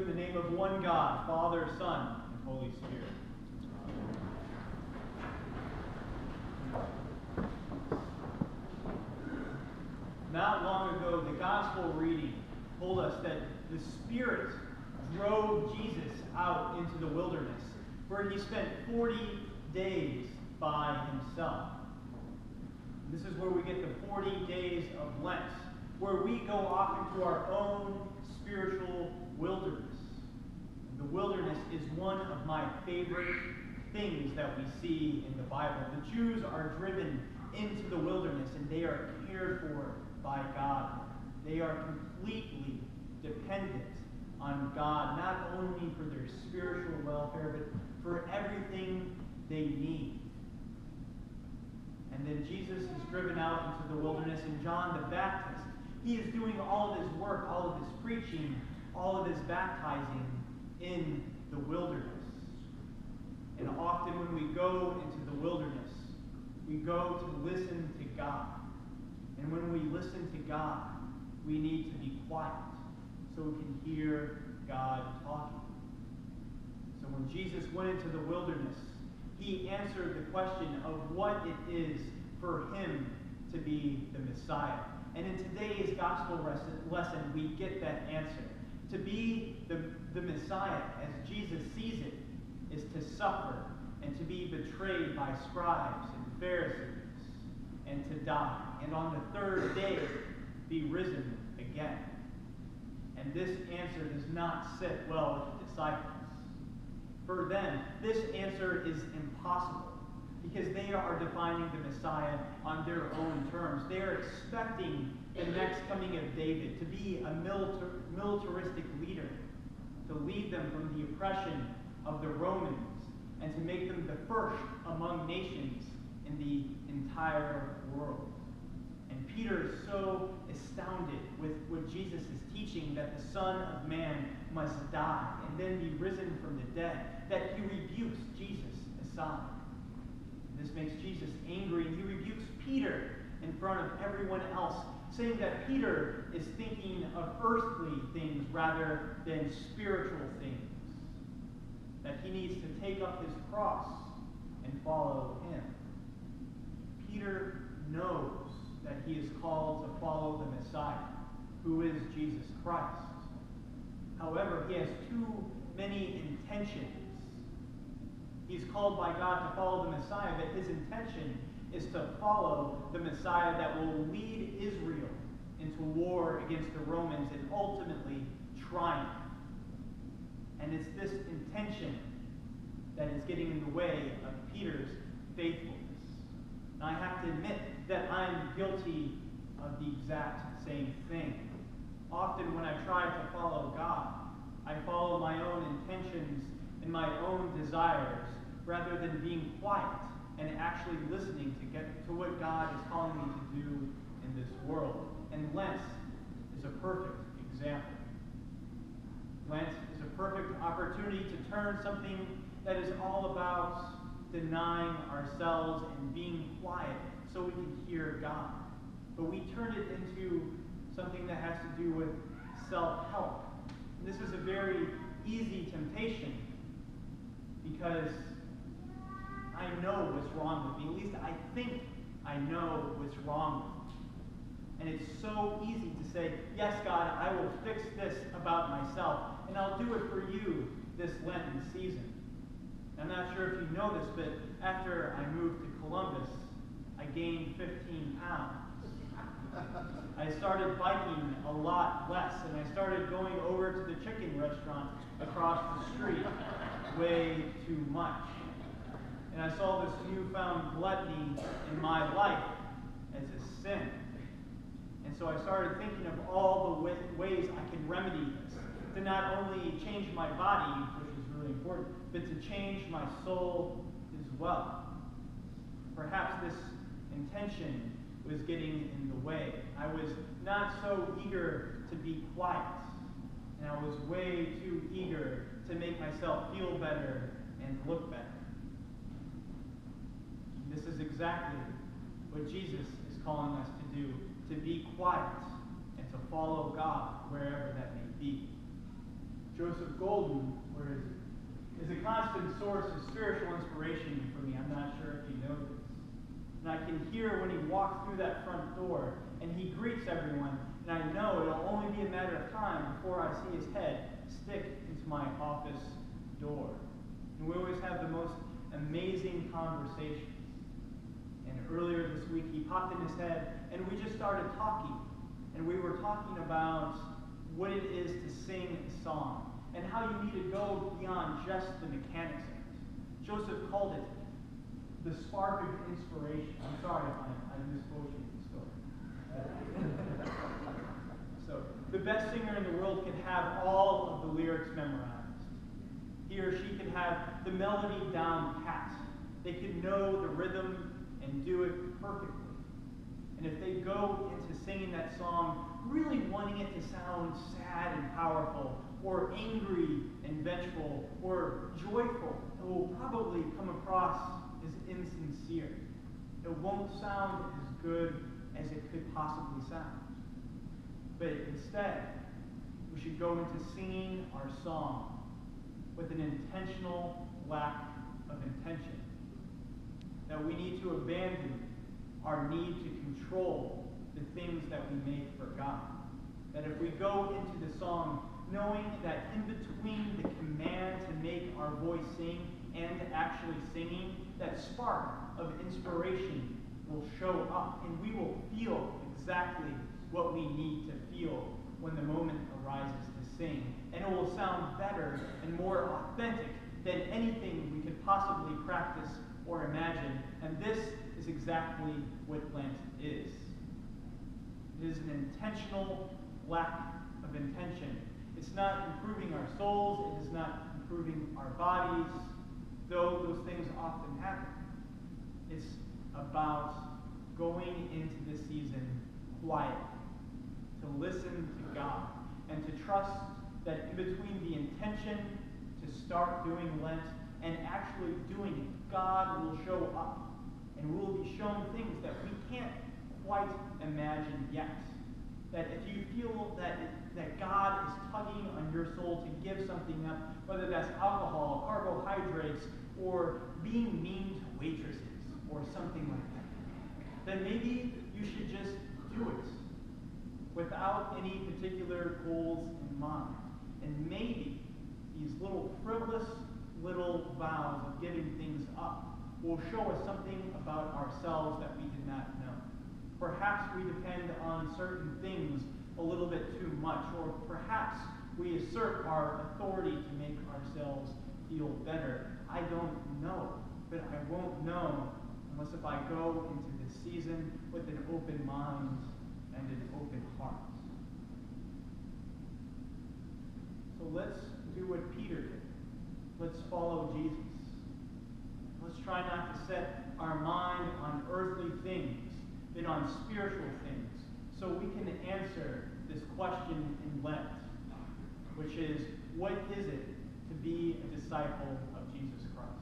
in the name of one God, Father, Son, and Holy Spirit. Not long ago, the gospel reading told us that the Spirit drove Jesus out into the wilderness, where he spent 40 days by himself. This is where we get the 40 days of Lent, where we go off into our own spiritual wilderness. The wilderness is one of my favorite things that we see in the Bible. The Jews are driven into the wilderness, and they are cared for by God. They are completely dependent on God, not only for their spiritual welfare, but for everything they need. And then Jesus is driven out into the wilderness, and John the Baptist, he is doing all of his work, all of his preaching, all of his baptizing in the wilderness. And often when we go into the wilderness, we go to listen to God. And when we listen to God, we need to be quiet so we can hear God talking. So when Jesus went into the wilderness, he answered the question of what it is for him to be the Messiah. And in today's gospel lesson, we get that answer. To be the Messiah, as Jesus sees it, is to suffer and to be betrayed by scribes and Pharisees and to die, and on the third day be risen again. And this answer does not sit well with the disciples. For them, this answer is impossible, because they are defining the Messiah on their own terms. They are expecting the next coming of David to be a militaristic leader, to lead them from the oppression of the Romans, and to make them the first among nations in the entire world. And Peter is so astounded with what Jesus is teaching, that the Son of Man must die and then be risen from the dead, that he rebukes Jesus aside. This makes Jesus angry, and he rebukes Peter in front of everyone else, saying that Peter is thinking of earthly things rather than spiritual things, that he needs to take up his cross and follow him. Peter knows that he is called to follow the Messiah, who is Jesus Christ. However, he has too many intentions. He's called by God to follow the Messiah, but his intention is to follow the Messiah that will lead Israel into war against the Romans and ultimately triumph. And it's this intention that is getting in the way of Peter's faithfulness. And I have to admit that I'm guilty of the exact same thing. Often when I try to follow God, I follow my own intentions and my own desires rather than being quiet and actually listening to get to what God is calling me to do in this world. And Lent is a perfect example. Lent is a perfect opportunity to turn something that is all about denying ourselves and being quiet so we can hear God. But we turn it into something that has to do with self-help. And this is a very easy temptation, because I know what's wrong with me. At least I think I know what's wrong with me. And it's so easy to say, yes, God, I will fix this about myself, and I'll do it for you this Lenten season. I'm not sure if you know this, but after I moved to Columbus, I gained 15 pounds. I started biking a lot less, and I started going over to the chicken restaurant across the street way too much. And I saw this newfound gluttony in my life as a sin. And so I started thinking of all the ways I can remedy this, to not only change my body, which is really important, but to change my soul as well. Perhaps this intention was getting in the way. I was not so eager to be quiet, and I was way too eager to make myself feel better and look better. This is exactly what Jesus is calling us to do, to be quiet and to follow God wherever that may be. Joseph Golden, where is it? Is a constant source of spiritual inspiration for me. I'm not sure if you know this. And I can hear when he walks through that front door and he greets everyone, and I know it'll only be a matter of time before I see his head stick into my office door. And we always have the most amazing conversations. And earlier this week he popped in his head and we just started talking. And we were talking about what it is to sing a song and how you need to go beyond just the mechanics of it. Joseph called it the spark of inspiration. I'm sorry if I misquoted the story. So, the best singer in the world can have all of the lyrics memorized. He or she can have the melody down pat. They can know the rhythm and do it perfectly. And if they go into singing that song, really wanting it to sound sad and powerful, or angry and vengeful, or joyful, it will probably come across as insincere. It won't sound as good as it could possibly sound. But instead, we should go into singing our song with an intentional lack of intention. That we need to abandon our need to control the things that we make for God. That if we go into the song knowing that in between the command to make our voice sing and actually singing, that spark of inspiration will show up and we will feel exactly what we need to feel when the moment arises to sing. And it will sound better and more authentic than anything we could possibly practice or imagine. And this is exactly what Lent is. It is an intentional lack of intention. It's not improving our souls. It is not improving our bodies, though those things often happen. It's about going into this season quietly, to listen to God, and to trust that in between the intention to start doing Lent and actually doing it, God will show up, and we will be shown things that we can't quite imagine yet. That if you feel that God is tugging on your soul to give something up, whether that's alcohol, carbohydrates, or being mean to waitresses, or something like that, then maybe you should just do it without any particular goals in mind. And maybe these little frivolous little vows of giving things up will show us something about ourselves that we did not know. Perhaps we depend on certain things a little bit too much, or perhaps we assert our authority to make ourselves feel better. I don't know, but I won't know unless if I go into this season with an open mind and an open heart. So let's do what Peter did. Let's follow Jesus. Let's try not to set our mind on earthly things, but on spiritual things, so we can answer this question in Lent, which is, what is it to be a disciple of Jesus Christ?